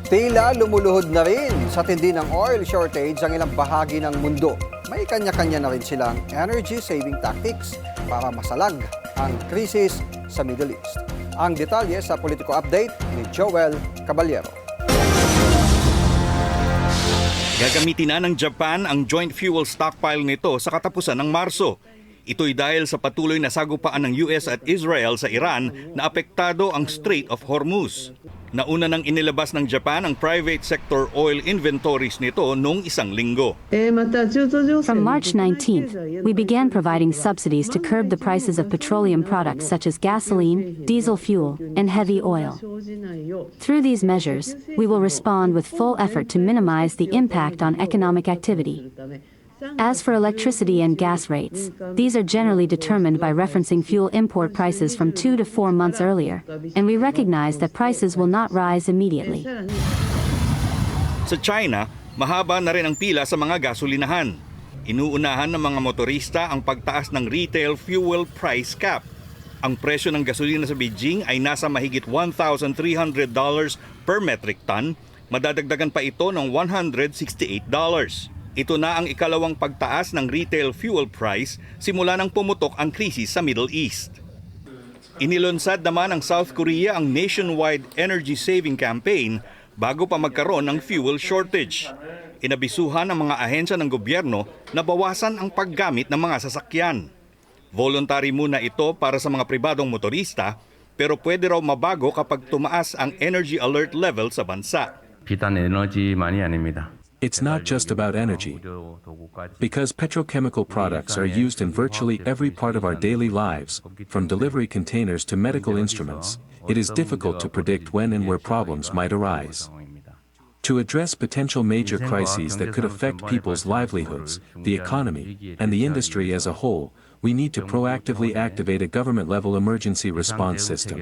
Tila lumuluhod na rin sa tindi ng oil shortage ang ilang bahagi ng mundo. May kanya-kanya na rin silang energy-saving tactics para masalag ang krisis sa Middle East. Ang detalye sa Politico Update ni Joel Caballero. Gagamitin na ng Japan ang joint fuel stockpile nito sa katapusan ng Marso. Ito'y dahil sa patuloy na sagupaan ng US at Israel sa Iran na apektado ang Strait of Hormuz. Nauna nang inilabas ng Japan ang private sector oil inventories nito noong isang linggo. From March 19th, we began providing subsidies to curb the prices of petroleum products such as gasoline, diesel fuel, and heavy oil. Through these measures, we will respond with full effort to minimize the impact on economic activity. As for electricity and gas rates, these are generally determined by referencing fuel import prices from 2 to 4 months earlier, and we recognize that prices will not rise immediately. Sa China, mahaba na rin ang pila sa mga gasolinahan. Inuunahan ng mga motorista ang pagtaas ng retail fuel price cap. Ang presyo ng gasolina sa Beijing ay nasa mahigit $1,300 per metric ton, madadagdagan pa ito ng $168. Ito na ang ikalawang pagtaas ng retail fuel price simula nang pumutok ang krisis sa Middle East. Inilunsad naman ng South Korea ang nationwide energy saving campaign bago pa magkaroon ng fuel shortage. Inabisuhan ang mga ahensya ng gobyerno na bawasan ang paggamit ng mga sasakyan. Voluntary muna ito para sa mga pribadong motorista, pero pwede raw mabago kapag tumaas ang energy alert level sa bansa. 비단 에너지만이 아닙니다. It's not just about energy. Because petrochemical products are used in virtually every part of our daily lives, from delivery containers to medical instruments, it is difficult to predict when and where problems might arise. To address potential major crises that could affect people's livelihoods, the economy, and the industry as a whole, we need to proactively activate a government-level emergency response system.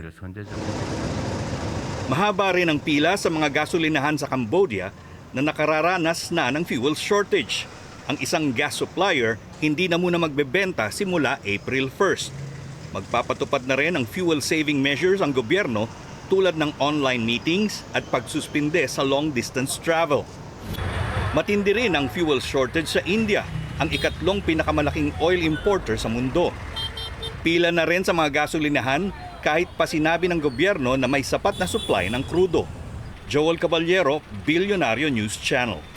Mahaba rin ang pila sa mga gasolinahan sa Cambodia na nakararanas na ng fuel shortage. Ang isang gas supplier hindi na muna magbebenta simula April 1st. Magpapatupad na rin ng fuel saving measures ang gobyerno tulad ng online meetings at pagsuspinde sa long distance travel. Matindi rin ang fuel shortage sa India, ang ikatlong pinakamalaking oil importer sa mundo. Pila na rin sa mga gasolinahan kahit pa sinabi ng gobyerno na may sapat na supply ng krudo. Joel Caballero, Bilyonaryo News Channel.